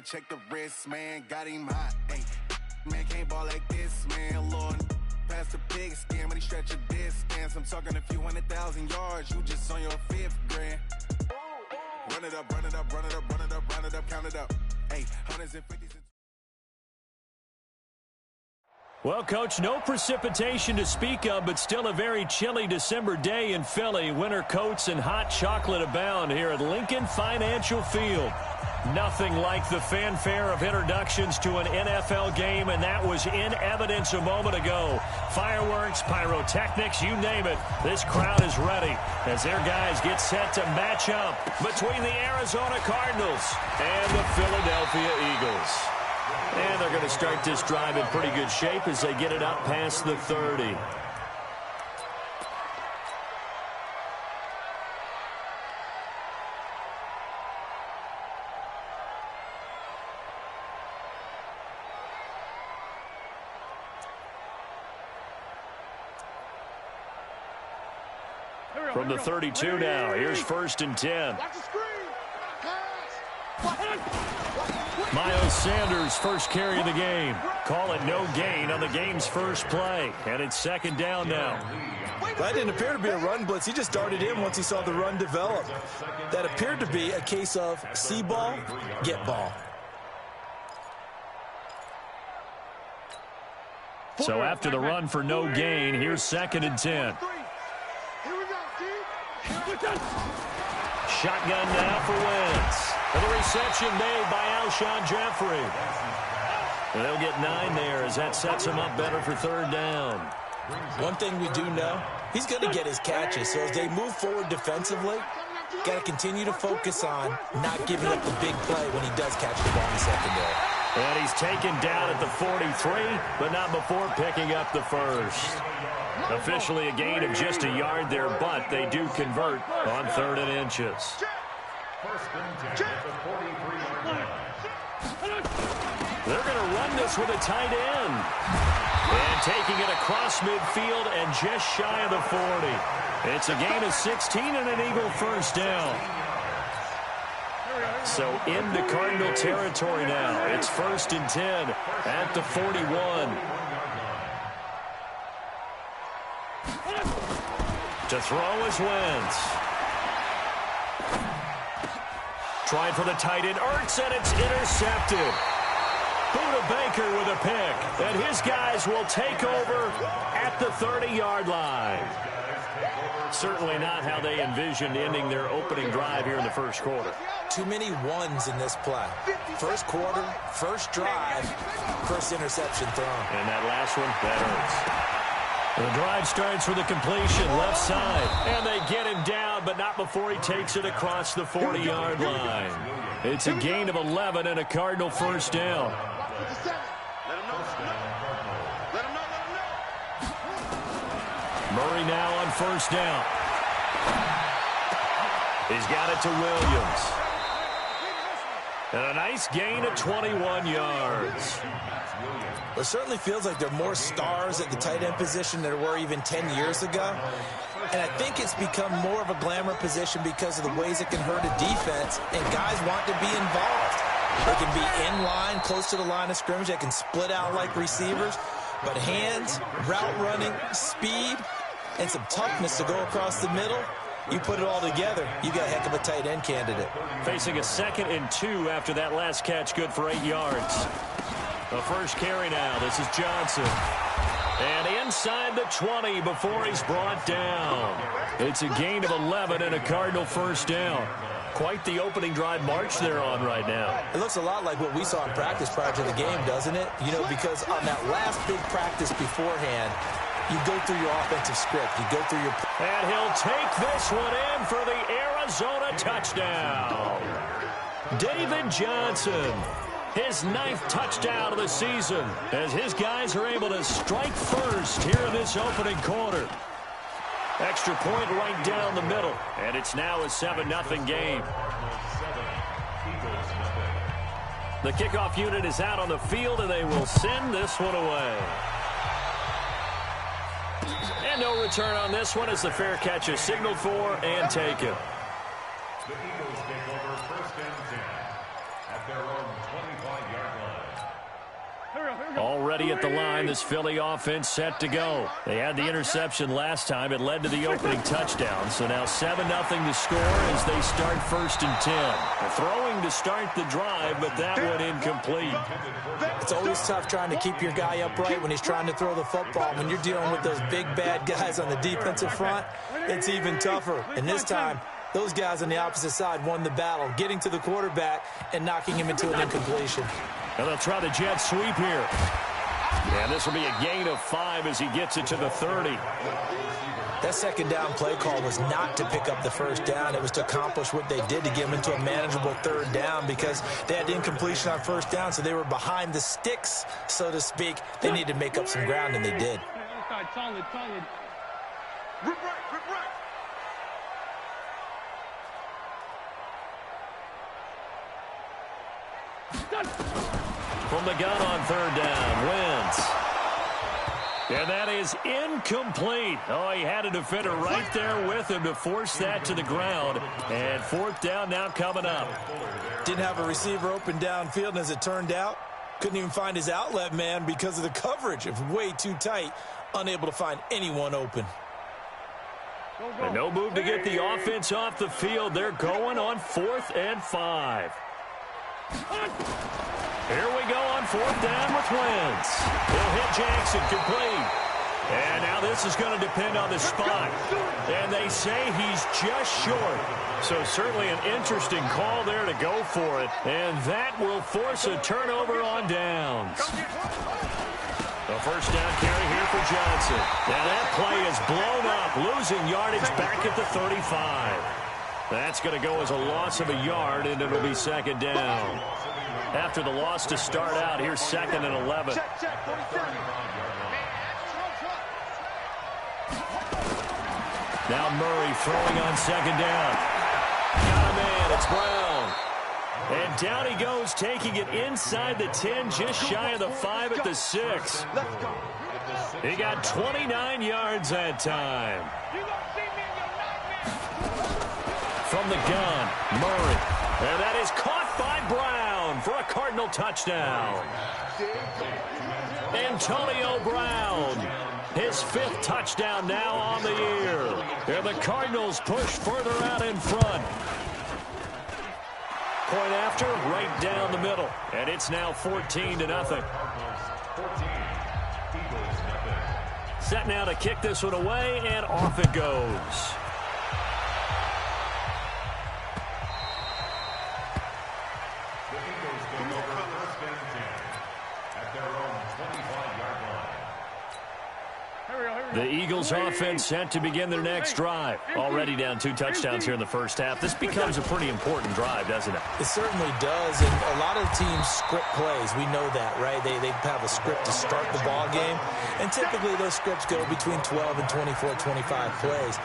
man. Check the wrist, man. Got him hot. Hey, man can't ball like this, man. Lord, past the pig skin when he stretch a distance. I'm talking a few 100,000 yards. You just on your 5th grand. Run it up, run it up, run it up, run it up, run it up, count it up. Hey, hundreds and fifties. Well, Coach, no precipitation to speak of, but still a very chilly December day in Philly. Winter coats and hot chocolate abound here at Lincoln Financial Field. Nothing like the fanfare of introductions to an NFL game, and that was in evidence a moment ago. Fireworks, pyrotechnics, you name it. This crowd is ready as their guys get set to match up between the Arizona Cardinals and the Philadelphia Eagles. And they're going to start this drive in pretty good shape as they get it up past the 30. From the 32 now, here's 1st and 10. Miles Sanders, first carry of the game. Call it no gain on the game's first play. And it's 2nd down now. That didn't appear to be a run blitz. He just darted in once he saw the run develop. That appeared to be a case of see ball, get ball. So after the run for no gain, here's 2nd and 10. Shotgun now for Wentz. And the reception made by Alshon Jeffrey. And they'll get 9 there as that sets him up better for 3rd down. One thing we do know, he's going to get his catches. So as they move forward defensively, got to continue to focus on not giving up the big play when he does catch the ball in the secondary. And he's taken down at the 43, but not before picking up the first. Officially a gain of just a yard there, but they do convert on 3rd and inches. They're going to run this with a tight end. And taking it across midfield and just shy of the 40. It's a gain of 16 and an Eagle first down. So into Cardinal territory now. It's 1st and 10 at the 41. To throw is Wentz. Trying for the tight end, Ertz, and it's intercepted. Buda Baker with a pick, and his guys will take over at the 30-yard line. Certainly not how they envisioned ending their opening drive here in the first quarter. Too many ones in this play. First quarter, first drive, first interception thrown. And that last one, that hurts. The drive starts with a completion left side, and they get him down, but not before he takes it across the 40-yard line. It's a gain of 11 and a Cardinal first down. Murray now on 1st down. He's got it to Williams. And a nice gain of 21 yards. It certainly feels like there are more stars at the tight end position than there were even 10 years ago. And I think it's become more of a glamour position because of the ways it can hurt a defense, and guys want to be involved. They can be in line, close to the line of scrimmage. They can split out like receivers. But hands, route running, speed, and some toughness to go across the middle, you put it all together, you got a heck of a tight end candidate. Facing a 2nd and 2 after that last catch, good for 8 yards. The first carry now, this is Johnson. And inside the 20 before he's brought down. It's a gain of 11 and a Cardinal first down. Quite the opening drive march they're on right now. It looks a lot like what we saw in practice prior to the game, doesn't it? You know, because on that last big practice beforehand, you go through your offensive script. You go through your... And he'll take this one in for the Arizona touchdown. David Johnson, his 9th touchdown of the season, as his guys are able to strike first here in this opening quarter. Extra point right down the middle, and it's now a 7-0 game. The kickoff unit is out on the field, and they will send this one away. And no return on this one as the fair catch is signaled for and taken. at their own 25-yard line. Already at the line, this Philly offense set to go. They had the interception last time. It led to the opening touchdown. So now 7-0 to score as they start 1st and 10. They're throwing to start the drive, but that one incomplete. It's always tough trying to keep your guy upright when he's trying to throw the football. When you're dealing with those big, bad guys on the defensive front, it's even tougher. And this time, those guys on the opposite side won the battle, getting to the quarterback and knocking him into an incompletion. And they'll try the jet sweep here. And this will be a gain of 5 as he gets it to the 30. That second down play call was not to pick up the first down. It was to accomplish what they did to get them into a manageable 3rd down because they had incompletion on 1st down, so they were behind the sticks, so to speak. They needed to make up some ground, and they did. From the gun on 3rd down, Wentz. And that is incomplete. Oh, he had a defender right there with him to force that to the ground. And 4th down now coming up. Didn't have a receiver open downfield, and as it turned out, couldn't even find his outlet man because of the coverage. It was way too tight, unable to find anyone open. And no move to get the offense off the field. They're going on 4th and 5. Here we go on 4th down with Wentz. He'll hit Jackson complete. And now this is going to depend on the spot. And they say he's just short. So certainly an interesting call there to go for it. And that will force a turnover on downs. The 1st down carry here for Johnson. Now that play is blown up, losing yardage back at the 35. That's going to go as a loss of a yard, and it'll be 2nd down. After the loss to start out, here's 2nd and 11. Now Murray throwing on 2nd down. Got a man, it's Brown. And down he goes, taking it inside the 10, just shy of the 5 at the 6. He got 29 yards that time. From the gun, Murray. And that is caught by Brown for a Cardinal touchdown. Antonio Brown, his 5th touchdown now on the year. And the Cardinals push further out in front. Point after, right down the middle. And it's now 14-0. Set now to kick this one away, and off it goes. The Eagles offense set to begin their next drive. Already down 2 touchdowns here in the 1st half. This becomes a pretty important drive, doesn't it? It certainly does, and a lot of teams script plays. We know that, right? They have a script to start the ball game, and typically those scripts go between 12 and 24, 25 plays.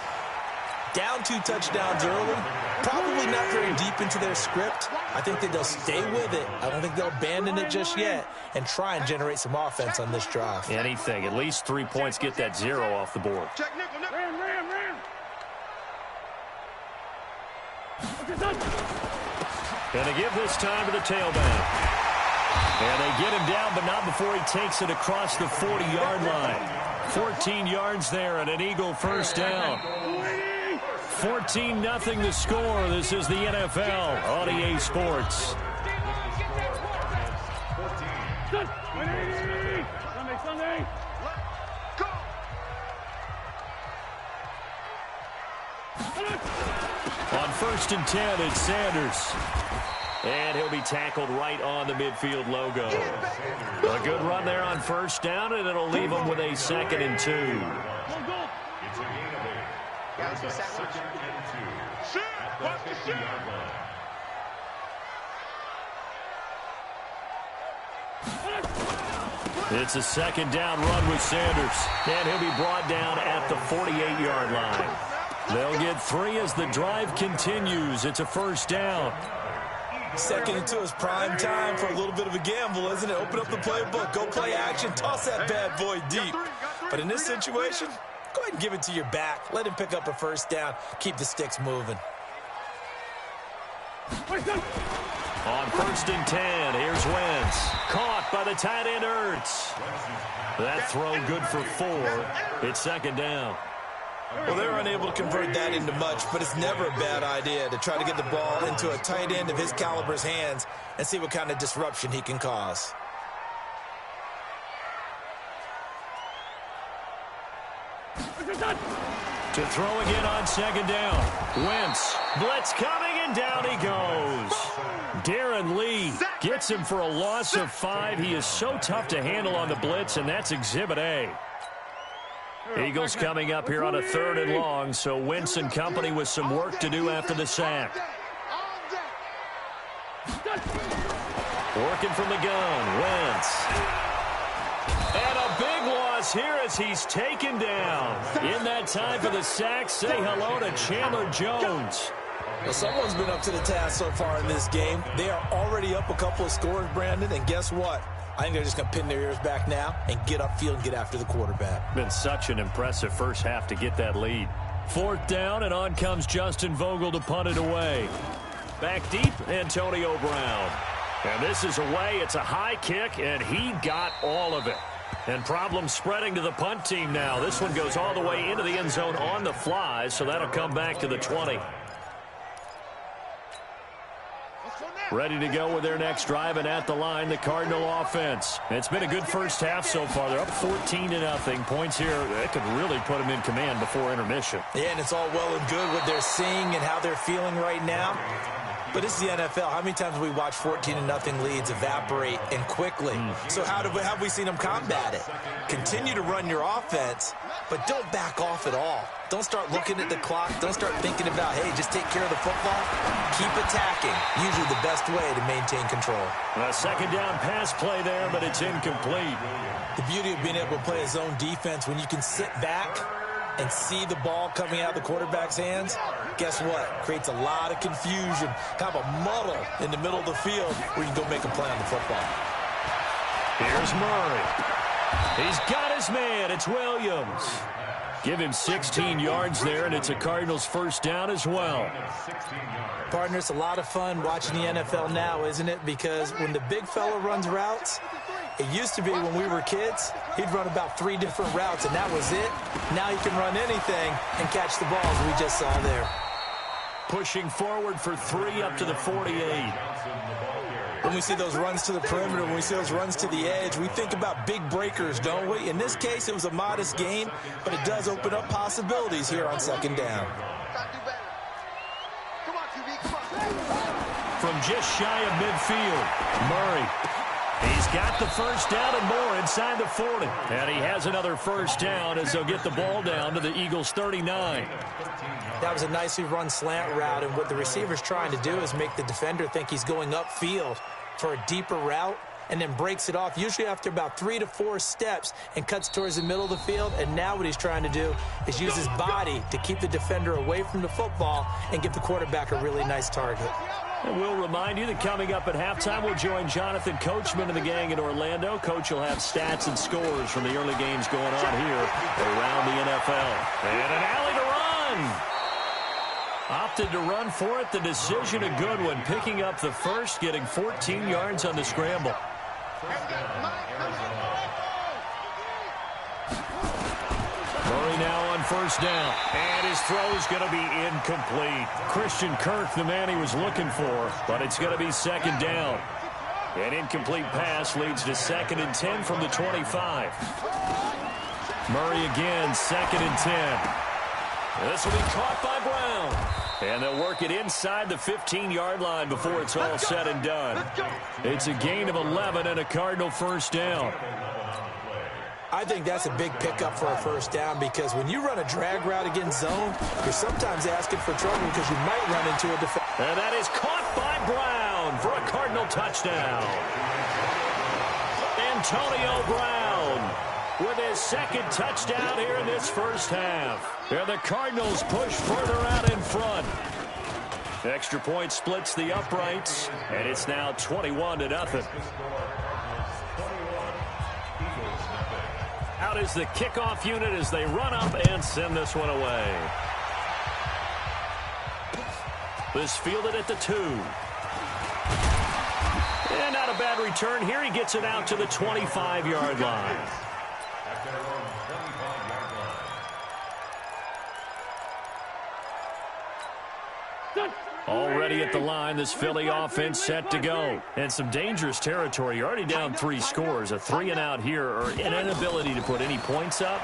Down 2 touchdowns early, probably not very deep into their script. I think that they'll stay with it. I don't think they'll abandon it just yet and try and generate some offense on this drive. Anything. At least 3 points, get that 0 off the board. Gonna give this time to the tailback. And they get him down, but not before he takes it across the 40-yard line. 14 yards there and an Eagle 1st down. 14-0 the score. This is the NFL on EA Sports. On 1st and 10, it's Sanders. And he'll be tackled right on the midfield logo. A good run there on 1st down, and it'll leave him with a 2nd and 2. It's a 2nd down run with Sanders. And he'll be brought down at the 48-yard line. They'll get 3 as the drive continues. It's a 1st down. 2nd and 2 is prime time for a little bit of a gamble, isn't it? Open up the playbook, go play action, toss that bad boy deep. But in this situation, go ahead and give it to your back. Let him pick up a 1st down. Keep the sticks moving. On 1st and 10, here's Wentz. Caught by the tight end Ertz. That throw good for 4. It's 2nd down. Well, they're unable to convert that into much, but it's never a bad idea to try to get the ball into a tight end of his caliber's hands and see what kind of disruption he can cause. To throw again on 2nd down. Wentz. Blitz coming, and down he goes. Darren Lee gets him for a loss of 5. He is so tough to handle on the blitz, and that's Exhibit A. Eagles coming up here on a 3rd and long, so Wentz and company with some work to do after the sack. Working from the gun, Wentz. And a big loss here as he's taken down. In that time for the sack, say hello to Chandler Jones. Well, someone's been up to the task so far in this game. They are already up a couple of scores, Brandon, and guess what? I think they're just going to pin their ears back now and get upfield and get after the quarterback. Been such an impressive first half to get that lead. 4th down, and on comes Justin Vogel to punt it away. Back deep, Antonio Brown. And this is away. It's a high kick, and he got all of it. And problems spreading to the punt team now. This one goes all the way into the end zone on the fly, so that'll come back to the 20. Ready to go with their next drive, and at the line, the Cardinal offense. It's been a good first half so far. They're up 14-0. Points here, that could really put them in command before intermission. Yeah, and it's all well and good what they're seeing and how they're feeling right now. But this is the NFL. How many times have we watched 14-0 leads evaporate and quickly? So how have we seen them combat it? Continue to run your offense, but don't back off at all. Don't start looking at the clock. Don't start thinking about, hey, just take care of the football. Keep attacking. Usually the best way to maintain control. A 2nd down pass play there, but it's incomplete. The beauty of being able to play a zone defense when you can sit back and see the ball coming out of the quarterback's hands, guess what? Creates a lot of confusion, kind of a muddle in the middle of the field where you can go make a play on the football. Here's Murray. He's got his man. It's Williams. Give him 16 yards there, and it's a Cardinals 1st down as well. Partner, it's a lot of fun watching the NFL now, isn't it? Because when the big fella runs routes, it used to be when we were kids, he'd run about 3 different routes, and that was it. Now he can run anything and catch the balls we just saw there. Pushing forward for 3 up to the 48. When we see those runs to the perimeter, when we see those runs to the edge, we think about big breakers, don't we? In this case, it was a modest gain, but it does open up possibilities here on 2nd down. From just shy of midfield, Murray. He's got the 1st down and more inside the 40. And he has another 1st down as they'll get the ball down to the Eagles' 39. That was a nicely run slant route, and what the receiver's trying to do is make the defender think he's going upfield for a deeper route, and then breaks it off, usually after about 3 to 4 steps, and cuts towards the middle of the field. And now what he's trying to do is use his body to keep the defender away from the football and give the quarterback a really nice target. And we'll remind you that coming up at halftime, we'll join Jonathan Coachman and the gang in Orlando. Coach will have stats and scores from the early games going on here around the NFL. And an alley to run. Opted to run for it. The decision a good one. Picking up the 1st, getting 14 yards on the scramble. Murray now on 1st down. And his throw's going to be incomplete. Christian Kirk, the man he was looking for, but it's going to be 2nd down. An incomplete pass leads to 2nd and 10 from the 25. Murray again, 2nd and 10. This will be caught by Brown. And they'll work it inside the 15-yard line before it's all said and done. It's a gain of 11 and a Cardinal 1st down. I think that's a big pickup for a 1st down, because when you run a drag route against zone, you're sometimes asking for trouble because you might run into a defender. And that is caught by Brown for a Cardinal touchdown. Antonio Brown with his 2nd touchdown here in this 1st half. And the Cardinals push further out in front. Extra point splits the uprights, and it's now 21-0. Out is the kickoff unit as they run up and send this one away. This fielded at the 2. And not a bad return here. He gets it out to the 25-yard line. At their own 25-yard line. Already at the line, this Philly offense set to go. And some dangerous territory. You're already down 3 scores. A 3-and-out here, or an inability to put any points up.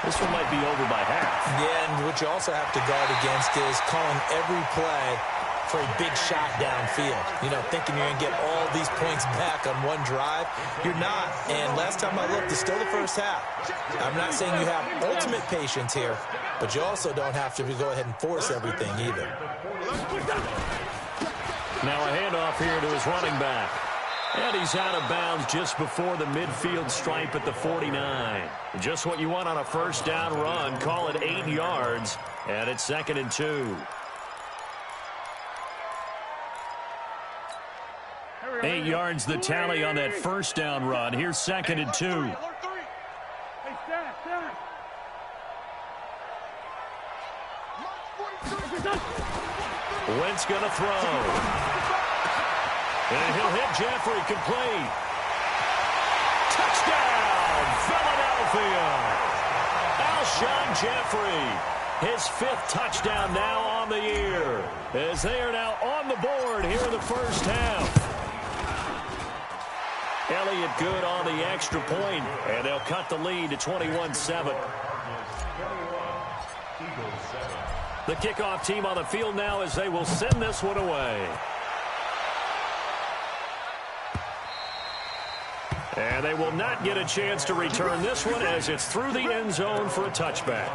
This one might be over by half. Yeah, and what you also have to guard against is calling every play for a big shot downfield. You know, thinking you're going to get all these points back on one drive. You're not. And last time I looked, it's still the first half. I'm not saying you have ultimate patience here, but you also don't have to go ahead and force everything either. Now a handoff here to his running back. And he's out of bounds just before the midfield stripe at the 49. Just what you want on a first down run. Call it 8 yards, and it's 2nd and 2. 8 yards the tally on that first down run. Here's 2nd and 2. Wentz going to throw. And he'll hit Jeffrey complete. Touchdown, Philadelphia. Alshon Jeffrey, his 5th touchdown now on the year, as they are now on the board here in the first half. Elliott good on the extra point, and they'll cut the lead to 21-7. The kickoff team on the field now as they will send this one away. And they will not get a chance to return this one as it's through the end zone for a touchback.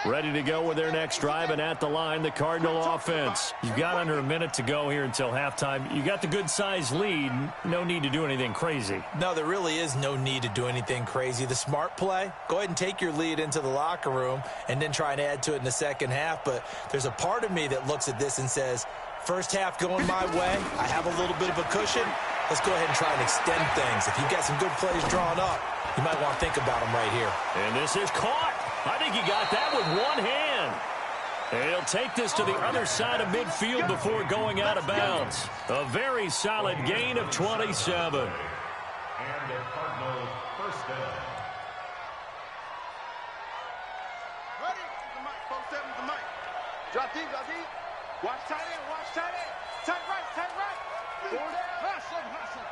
Ready to go with their next drive, and at the line, the Cardinal offense. You've got under a minute to go here until halftime. You got the good-sized lead. No need to do anything crazy. No, there really is no need to do anything crazy. The smart play, go ahead and take your lead into the locker room and then try and add to it in the second half. But there's a part of me that looks at this and says, first half going my way, I have a little bit of a cushion. Let's go ahead and try and extend things. If you've got some good plays drawn up, you might want to think about them right here. And this is caught. I think he got that with one hand. And he'll take this to the other side of midfield before going out of bounds. A very solid gain of 27. And the Cardinals first down. Ready? The mic, folks, seven the mic. Drop deep, drop deep. Watch tight end, watch tight end. Tight right, tight right. Hustle, hustle.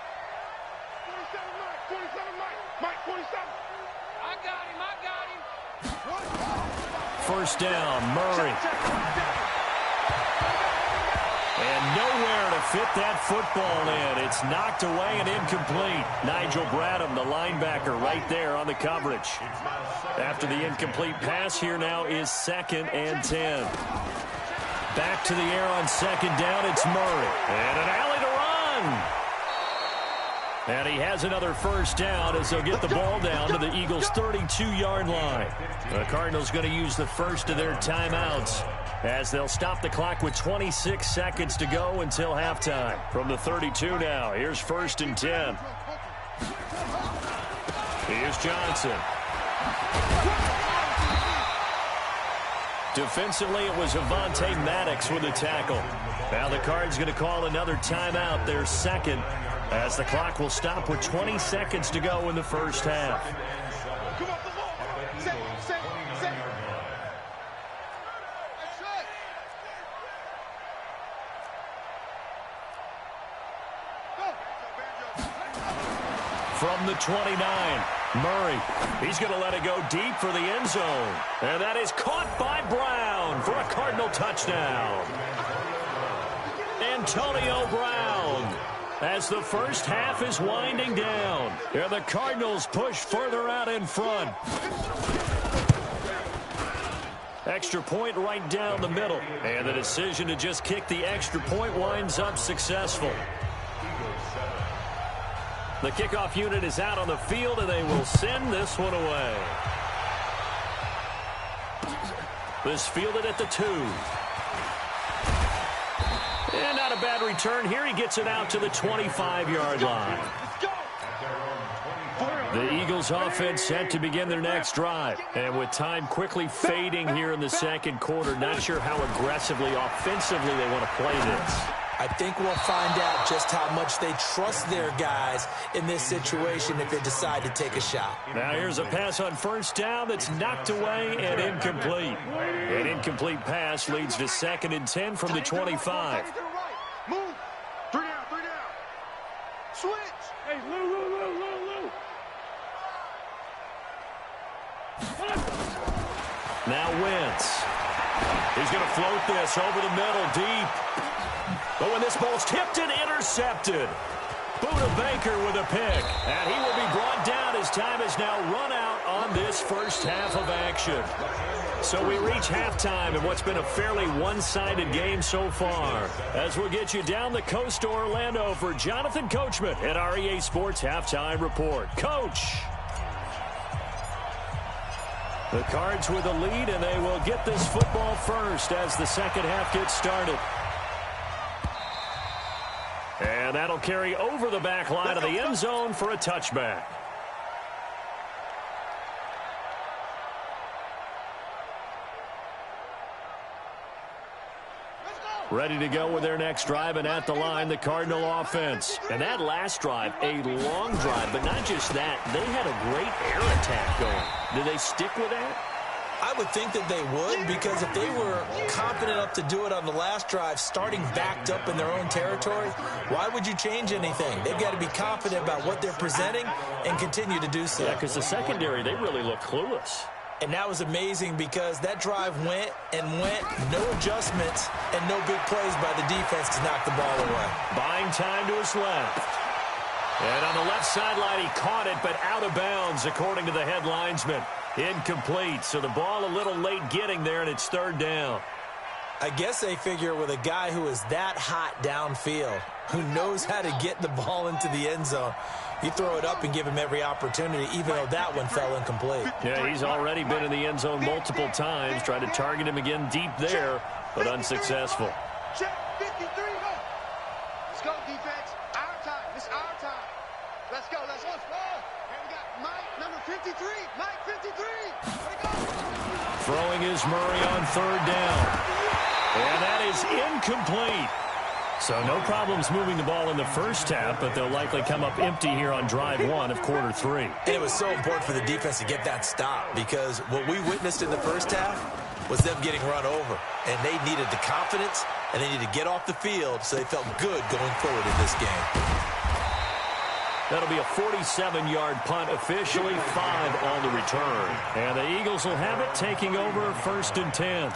47 Mike, 47 Mike. Mike, 47. I got him, I got him. First down, Murray. And nowhere to fit that football in. It's knocked away and incomplete. Nigel Bradham, the linebacker, right there on the coverage. After the incomplete pass, here now is 2nd and 10. Back to the air on 2nd down, it's Murray. And an alley to run. And he has another first down as they'll get the ball down to the Eagles' 32-yard line. The Cardinals going to use the first of their timeouts as they'll stop the clock with 26 seconds to go until halftime. From the 32 now, here's 1st and 10. Here's Johnson. Defensively, it was Avonte Maddox with the tackle. Now the Cards going to call another timeout, their second, as the clock will stop with 20 seconds to go in the first half. Come on, come on. Set. From the 29, Murray. He's going to let it go deep for the end zone. And that is caught by Brown for a Cardinal touchdown. Antonio Brown. As the first half is winding down, and the Cardinals push further out in front. Extra point right down the middle. And the decision to just kick the extra point winds up successful. The kickoff unit is out on the field, and they will send this one away. This fielded at the 2. And not a bad return here. He gets it out to the 25-yard line. The Eagles offense set to begin their next drive. And with time quickly fading here in the second quarter, not sure how aggressively, offensively they want to play this. I think we'll find out just how much they trust their guys in this situation if they decide to take a shot. Now here's a pass on first down that's knocked away and incomplete. An incomplete pass leads to 2nd and 10 from the 25. Move. 3 down, 3 down. Switch. Hey, Lou. Now Wentz. He's going to float this over the middle deep. But when this ball's tipped and intercepted, Buda Baker with a pick. And he will be brought down as time has now run out on this first half of action. So we reach halftime in what's been a fairly one-sided game so far. As we'll get you down the coast to Orlando for Jonathan Coachman at our EA Sports Halftime Report. Coach! The Cards with a lead, and they will get this football first as the second half gets started. And that'll carry over the back line of the end zone for a touchback. Ready to go with their next drive, and at the line, the Cardinal offense. And that last drive, a long drive, but not just that. They had a great air attack going. Did they stick with that? I would think that they would, because if they were confident enough to do it on the last drive, starting backed up in their own territory, why would you change anything? They've got to be confident about what they're presenting and continue to do so. Yeah, because the secondary, they really look clueless. And that was amazing because that drive went and went, no adjustments and no big plays by the defense to knock the ball away. Buying time to his left. And on the left sideline, he caught it, but out of bounds, according to the head linesman. Incomplete, so the ball a little late getting there, and it's 3rd down. I guess they figure with a guy who is that hot downfield, who knows how to get the ball into the end zone, you throw it up and give him every opportunity, even though that one fell incomplete. Yeah, he's already been in the end zone multiple times, tried to target him again deep there, but unsuccessful. Check 53, go. Let's go, defense. Our time. It's our time. Let's go. Let's go. And we got Mike, number 53. Mike, 53. Let it go. Throwing is Murray on 3rd down. And that is incomplete. So no problems moving the ball in the first half, but they'll likely come up empty here on drive 1 of quarter 3. And it was so important for the defense to get that stop, because what we witnessed in the first half was them getting run over. And they needed the confidence, and they needed to get off the field so they felt good going forward in this game. That'll be a 47-yard punt, officially 5 on the return. And the Eagles will have it, taking over 1st and 10.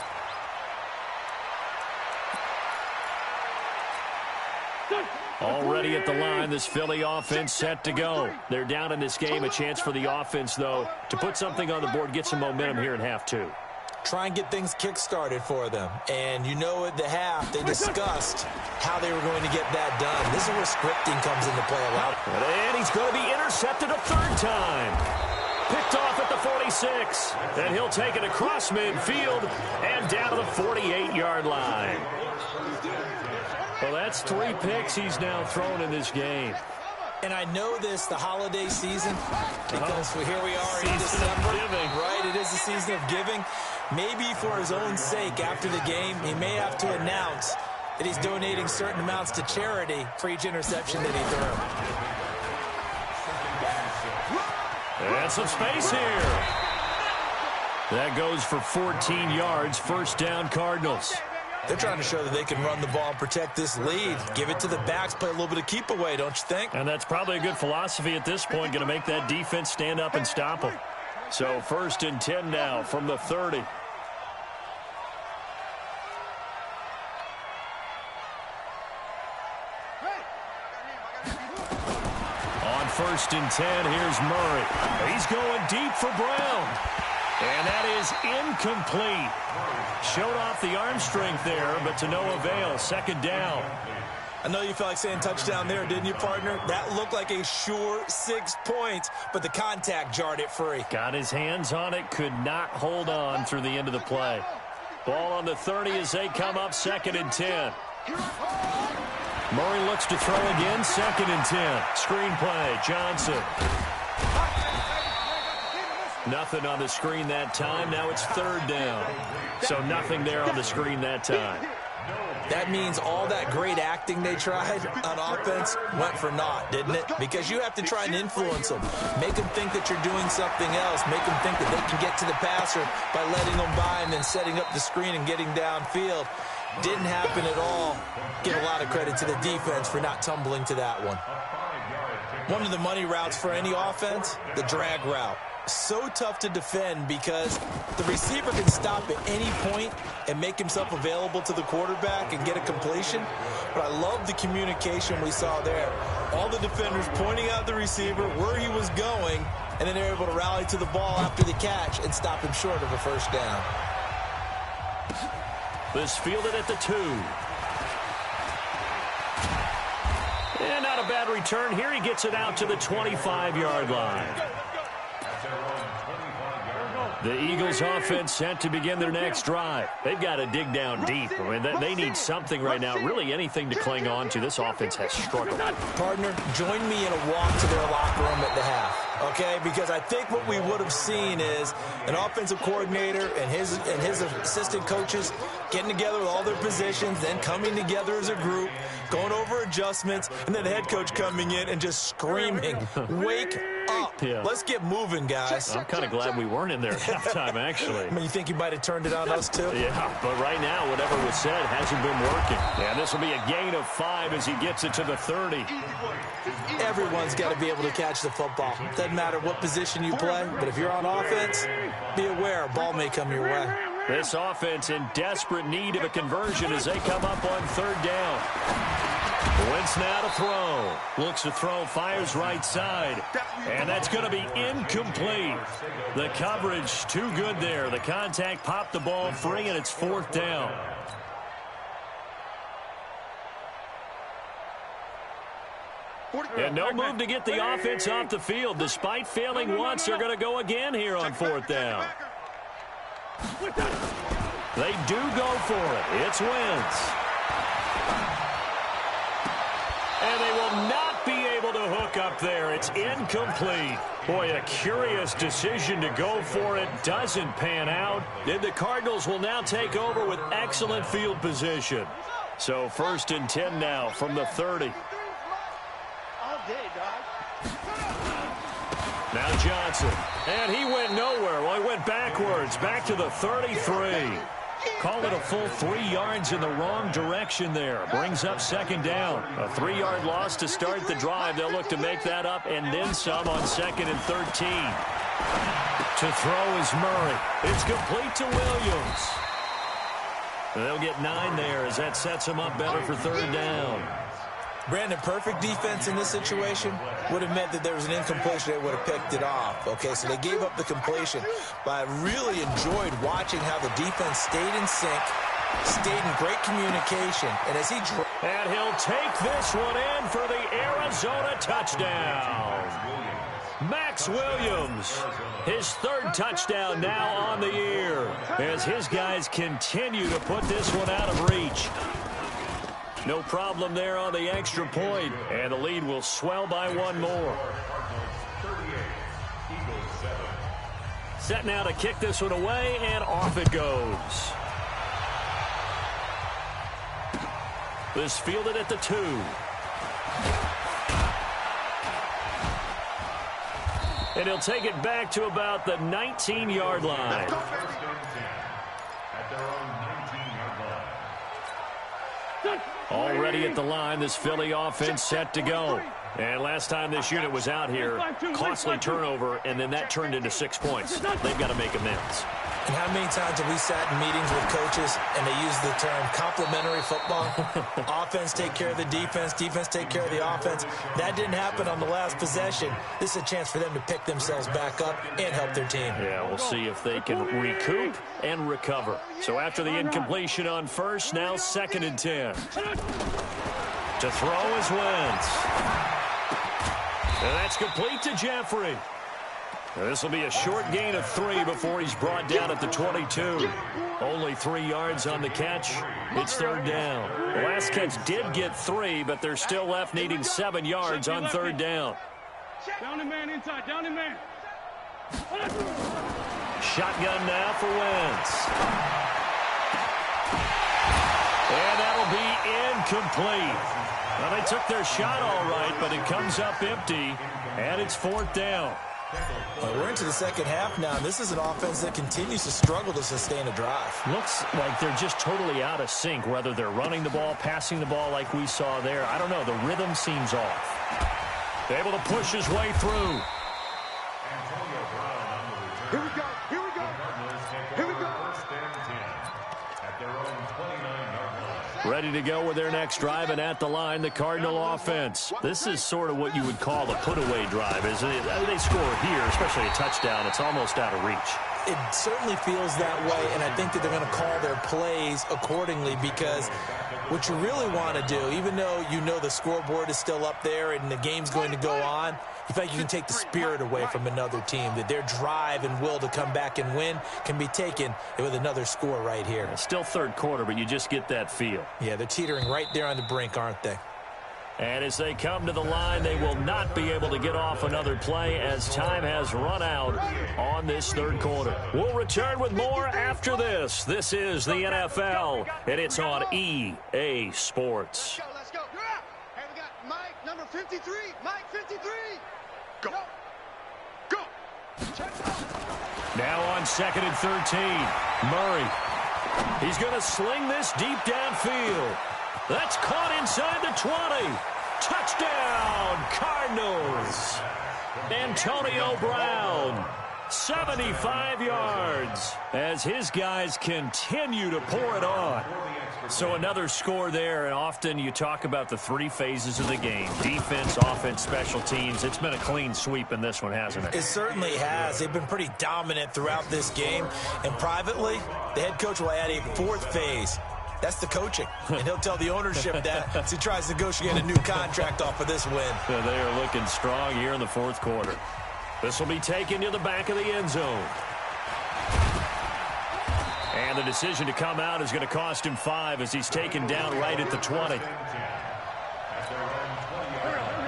Already at the line, this Philly offense set to go. They're down in this game. A chance for the offense, though, to put something on the board, get some momentum here in half 2. Try and get things kick-started for them. And you know at the half, they discussed how they were going to get that done. This is where scripting comes into play a lot. And he's going to be intercepted a 3rd time. Picked off at the 46. And he'll take it across midfield and down to the 48-yard line. Well, that's 3 picks he's now thrown in this game. And I know this, the holiday season, because here we are in December. Right, it is the season of giving. Maybe for his own sake, after the game, he may have to announce that he's donating certain amounts to charity for each interception that he threw. And some space here. That goes for 14 yards, 1st down Cardinals. They're trying to show that they can run the ball and protect this lead. Give it to the backs, play a little bit of keep away, don't you think? And that's probably a good philosophy at this point, going to make that defense stand up and stop them. So 1st and 10 now from the 30. On 1st and 10, here's Murray. He's going deep for Brown. And that is incomplete. Showed off the arm strength there, but to no avail. 2nd down. I know you felt like saying touchdown there, didn't you, partner? That looked like a sure 6 points, but the contact jarred it free. Got his hands on it, could not hold on through the end of the play. Ball on the 30 as they come up, 2nd and 10. Murray looks to throw again, 2nd and 10. Screen play, Johnson. Nothing on the screen that time. Now it's third down. So nothing there on the screen that time. That means all that great acting they tried on offense went for naught, didn't it? Because you have to try and influence them. Make them think that you're doing something else. Make them think that they can get to the passer by letting them by and then setting up the screen and getting downfield. Didn't happen at all. Give a lot of credit to the defense for not tumbling to that one. One of the money routes for any offense, the drag route. So tough to defend because the receiver can stop at any point and make himself available to the quarterback and get a completion. But I love the communication we saw there. All the defenders pointing out the receiver, where he was going, and then they're able to rally to the ball after the catch and stop him short of a first down. This fielded at the 2. And not a bad return here. He gets it out to the 25-yard line. The Eagles offense set to begin their next drive. They've got to dig down deep. I mean, they need something right now, really anything to cling on to. This offense has struggled. Partner, join me in a walk to their locker room at the half, okay? Because I think what we would have seen is an offensive coordinator and his assistant coaches getting together with all their positions, then coming together as a group, going over adjustments, and then the head coach coming in and just screaming, wake up. Yeah. Let's get moving, guys. I'm kind of glad we weren't in there at halftime, actually. I mean, you think you might have turned it on us, too? Yeah, but right now, whatever was said hasn't been working. Yeah, this will be a gain of 5 as he gets it to the 30. Everyone's got to be able to catch the football. Doesn't matter what position you play, but if you're on offense, be aware a ball may come your way. This offense in desperate need of a conversion as they come up on third down. Wentz now to throw. Looks to throw, fires right side. And that's going to be incomplete. The coverage too good there. The contact popped the ball free, and it's fourth down. And no move to get the offense off the field. Despite failing once, they're going to go again here on fourth down. They do go for it. It's Wentz. And they will not be able to hook up there. It's incomplete. Boy, a curious decision to go for it. Doesn't pan out. And the Cardinals will now take over with excellent field position. So first and 10 now from the 30. Now Johnson. And he went nowhere. Well, he went backwards. Back to the 33. Call it a full 3 yards in the wrong direction there. Brings up second down. A 3-yard loss to start the drive. They'll look to make that up and then some on second and 13. To throw is Murray. It's complete to Williams. They'll get 9 there as that sets them up better for third down. Brandon, perfect defense in this situation would have meant that there was an incompletion. They would have picked it off. Okay, so they gave up the completion. But I really enjoyed watching how the defense stayed in sync, stayed in great communication. And as he... And he'll take this one in for the Arizona touchdown. Max Williams, his third touchdown now on the year as his guys continue to put this one out of reach. No problem there on the extra point, and the lead will swell by 1 more. Set now to kick this one away, and off it goes. This fielded at the 2. And he'll take it back to about the 19-yard line. Already at the line, this Philly offense set to go. And last time this unit was out here, costly turnover, and then that turned into 6 points. They've got to make amends. And how many times have we sat in meetings with coaches and they use the term complementary football? Offense take care of the defense, defense take care of the offense. That didn't happen on the last possession. This is a chance for them to pick themselves back up and help their team. Yeah, we'll see if they can recoup and recover. So after the incompletion on first, now second and 10. To throw is Wentz. And that's complete to Jeffrey. This will be a short gain of 3 before he's brought down at the 22. Only 3 yards on the catch. It's third down. The last catch did get 3, but they're still left needing 7 yards on third down. Down the man inside. Down the man. Shotgun now for Wentz. And that'll be incomplete. Well, they took their shot all right, but it comes up empty, and it's 4th down. Well, we're into the second half now, and this is an offense that continues to struggle to sustain a drive. Looks like they're just totally out of sync, whether they're running the ball, passing the ball like we saw there. I don't know. The rhythm seems off. Able to push his way through. Here we go. Here we go. Here we go. Ready to go with their next drive, and at the line, the Cardinal offense. This is sort of what you would call a put-away drive, isn't it? They score here, especially a touchdown. It's almost out of reach. It certainly feels that way, and I think that they're going to call their plays accordingly, because what you really want to do, even though you know the scoreboard is still up there and the game's going to go on, you feel like you can take the spirit away from another team, that their drive and will to come back and win can be taken with another score right here. It's still third quarter, but you just get that feel. Yeah, they're teetering right there on the brink, aren't they? And as they come to the line, they will not be able to get off another play as time has run out on this third quarter. We'll return with more after this. This is the NFL, and it's on EA Sports. Let's go. Hey, we got Mike, number 53. Mike, 53. Go. Go. Now on 2nd and 13, Murray. He's going to sling this deep downfield. That's caught inside the 20. Touchdown, Cardinals. Antonio Brown, 75 yards, as his guys continue to pour it on. So another score there, and often you talk about the three phases of the game: defense, offense, special teams. It's been a clean sweep in this one, hasn't it? It certainly has. They've been pretty dominant throughout this game, and privately, the head coach will add a 4th phase. That's the coaching, and he'll tell the ownership that as he tries to negotiate a new contract off of this win. Yeah, they are looking strong here in the 4th quarter. This will be taken to the back of the end zone. And the decision to come out is going to cost him 5 as he's taken down right at the 20.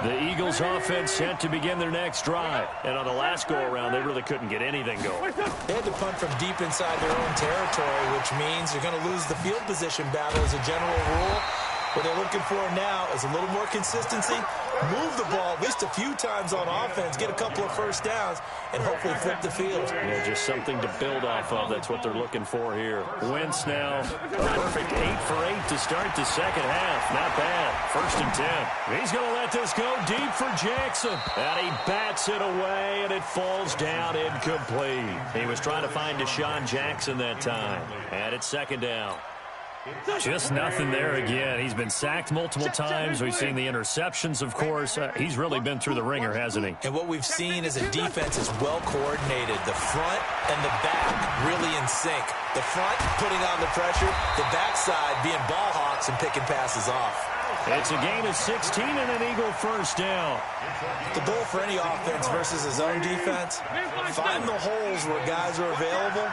The Eagles offense set to begin their next drive. And on the last go-around, they really couldn't get anything going. They had to punt from deep inside their own territory, which means you're going to lose the field position battle as a general rule. What they're looking for now is a little more consistency, move the ball at least a few times on offense, get a couple of first downs, and hopefully flip the field. Yeah, just something to build off of. That's what they're looking for here. Wentz now, a perfect 8 for 8 to start the second half. Not bad. 1st and 10. He's going to let this go deep for Jackson. And he bats it away, and it falls down incomplete. He was trying to find Deshaun Jackson that time. And it's 2nd down. Just nothing there again. He's been sacked multiple times. We've seen the interceptions, of course. He's really been through the ringer, hasn't he? And what we've seen is a defense is well coordinated. The front and the back really in sync. The front putting on the pressure, the backside being ball hawks and picking passes off. It's a gain of 16 and an Eagle 1st down. The goal for any offense versus his own defense, find the holes where guys are available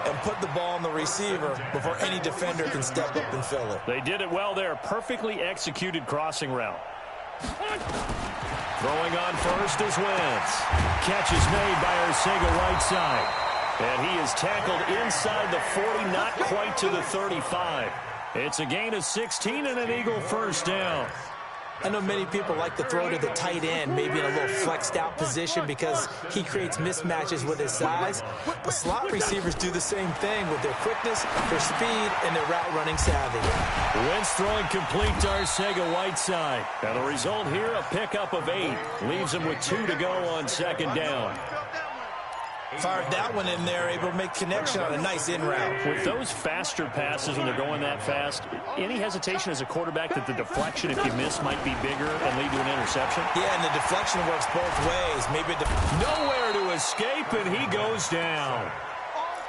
and put the ball on the receiver before any defender can step up and fill it. They did it well there. Perfectly executed crossing route. Throwing on first is Wentz. Catch is made by Arcega-Whiteside. And he is tackled inside the 40, not quite to the 35. It's a gain of 16 and an Eagle 1st down. I know many people like to throw to the tight end, maybe in a little flexed out position because he creates mismatches with his size. But slot receivers do the same thing with their quickness, their speed, and their route running savvy. Wentz throwing complete to Arcega-Whiteside. And the result here, a pickup of 8. Leaves him with 2 to go on 2nd down. Fired that one in there, able to make connection on a nice in route. With those faster passes when they're going that fast, any hesitation as a quarterback that the deflection, if you miss, might be bigger and lead to an interception? Yeah, and the deflection works both ways. Maybe nowhere to escape, and he goes down.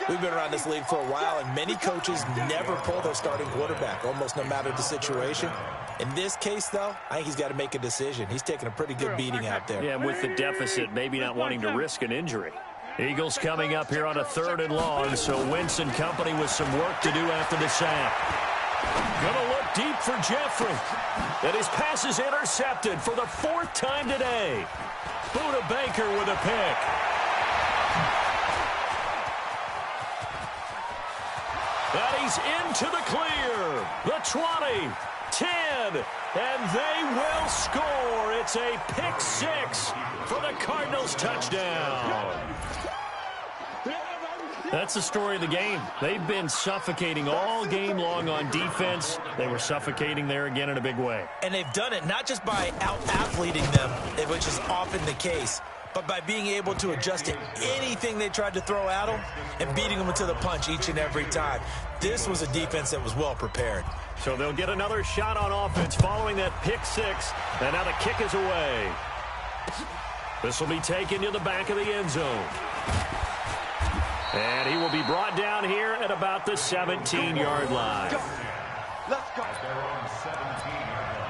We've been around this league for a while, and many coaches never pull their starting quarterback, almost no matter the situation. In this case, though, I think he's got to make a decision. He's taking a pretty good beating out there. Yeah, with the deficit, maybe not wanting to risk an injury. Eagles coming up here on a 3rd and long, so Wentz and company with some work to do after the sack. Gonna look deep for Jeffrey. And his pass is intercepted for the 4th time today. Buda Baker with a pick. He's into the clear. The 20, 10, and they will score. It's a pick six for the Cardinals touchdown. That's the story of the game. They've been suffocating all game long on defense. They were suffocating there again in a big way. And they've done it not just by out-athleting them, which is often the case, but by being able to adjust to anything they tried to throw at them and beating them to the punch each and every time. This was a defense that was well prepared. So they'll get another shot on offense following that pick six, and now the kick is away. This will be taken to the back of the end zone. And he will be brought down here at about the 17-yard line. Let's go. They're on 17-yard line.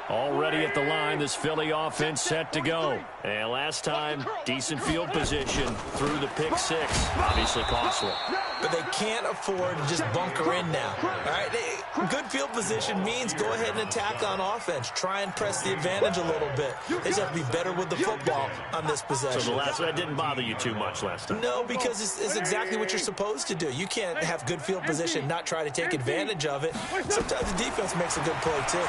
Already at the line, this Philly offense set to go. And last time, decent field position through the pick six. Obviously costly. But they can't afford to just bunker in now. All right? Good field position means go ahead and attack on offense. Try and press the advantage a little bit. They just have to be better with the football on this possession. So that didn't bother you too much last time? No, because it's exactly what you're supposed to do. You can't have good field position and not try to take advantage of it. Sometimes the defense makes a good play, too.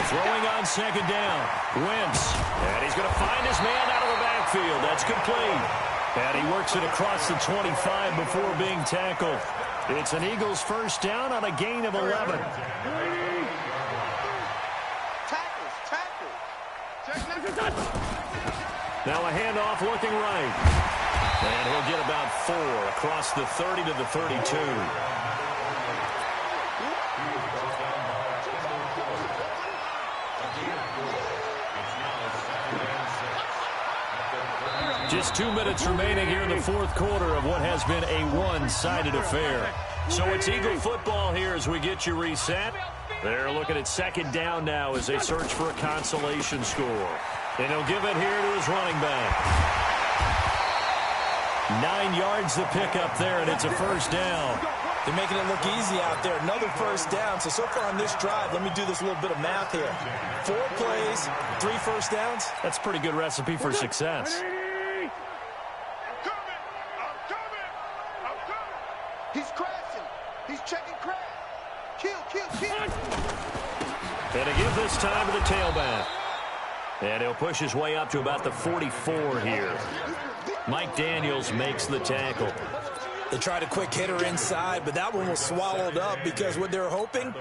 Throwing on second down. Wentz. And he's going to find his man out of the backfield. That's complete. And he works it across the 25 before being tackled. It's an Eagles first down on a gain of 11. Now a handoff looking right. And he'll get about 4 across the 30 to the 32. Just 2 minutes remaining here in the fourth quarter of what has been a one-sided affair. So it's Eagle football here as we get you reset. They're looking at second down now as they search for a consolation score. And he'll give it here to his running back. 9 yards the pickup there, and it's a first down. They're making it look easy out there. Another first down. So far on this drive, let me do this little bit of math here. 4 plays, 3 first downs. That's a pretty good recipe for success. He's crashing. He's checking crash. Kill. And to give this time to the tailback. And he'll push his way up to about the 44 here. Mike Daniels makes the tackle. They tried a quick hitter inside, but that one was swallowed up because what they're hoping,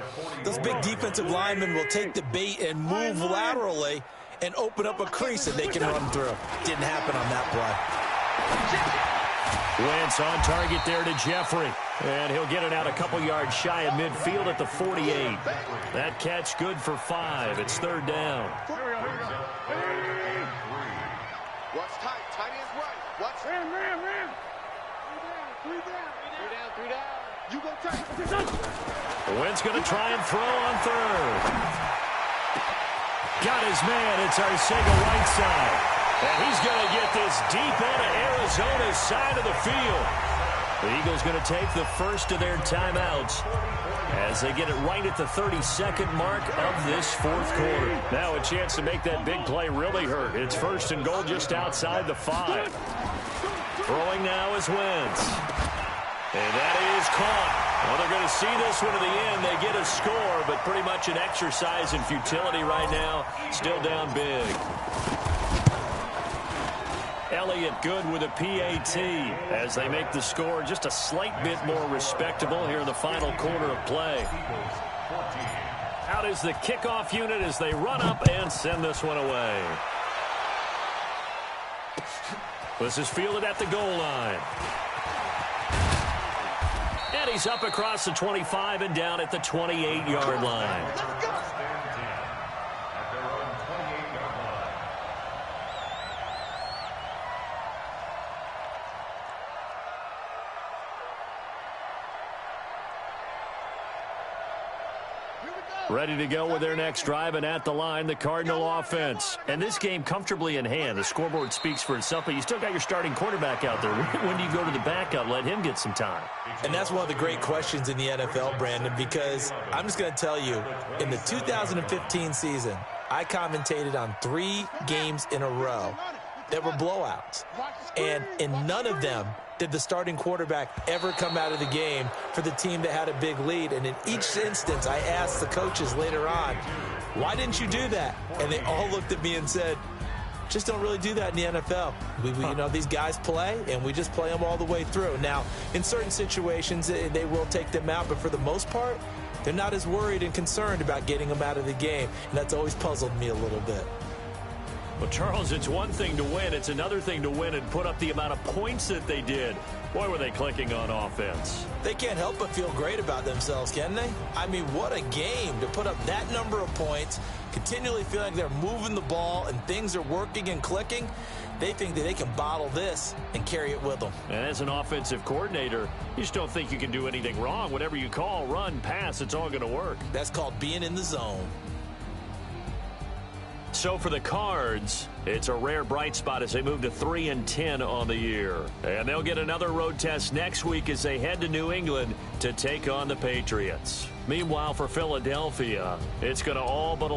those big defensive linemen will take the bait and move laterally and open up a crease that they can run through. Didn't happen on that play. Wentz on target there to Jeffrey. And he'll get it out a couple yards shy of midfield at the 48. That catch good for 5. It's third down. Watch tight. Tight ends right. Watch. Ram. 3 down. You go tight. Wentz going to try and throw on third. Got his man. It's Arcega Whiteside. And he's going to get this deep onto Arizona's side of the field. The Eagles going to take the first of their timeouts as they get it right at the 32nd mark of this fourth quarter. Now a chance to make that big play really hurt. It's first and goal just outside the 5. Throwing now is Wentz. And that is caught. Well, they're going to see this one to the end. They get a score, but pretty much an exercise in futility right now. Still down big. Elliott good with a PAT as they make the score just a slight bit more respectable here in the final quarter of play. Out is the kickoff unit as they run up and send this one away. This is fielded at the goal line. And he's up across the 25 and down at the 28-yard line. Ready to go with their next drive, and at the line, the Cardinal offense. And this game comfortably in hand. The scoreboard speaks for itself, but you still got your starting quarterback out there. When do you go to the backup? Let him get some time. And that's one of the great questions in the NFL, Brandon, because I'm just going to tell you, in the 2015 season, I commentated on 3 games in a row that were blowouts. And in none of them did the starting quarterback ever come out of the game for the team that had a big lead. And in each instance, I asked the coaches later on, why didn't you do that? And they all looked at me and said, just don't really do that in the NFL. You know, these guys play, and we just play them all the way through. Now, in certain situations, they will take them out, but for the most part, they're not as worried and concerned about getting them out of the game. And that's always puzzled me a little bit. Well, Charles, it's one thing to win. It's another thing to win and put up the amount of points that they did. Boy, were they clicking on offense. They can't help but feel great about themselves, can they? I mean, what a game to put up that number of points, continually feeling like they're moving the ball and things are working and clicking. They think that they can bottle this and carry it with them. And as an offensive coordinator, you just don't think you can do anything wrong. Whatever you call, run, pass, it's all going to work. That's called being in the zone. So for the Cards, it's a rare bright spot as they move to 3-10 on the year. And they'll get another road test next week as they head to New England to take on the Patriots. Meanwhile, for Philadelphia, it's going to all but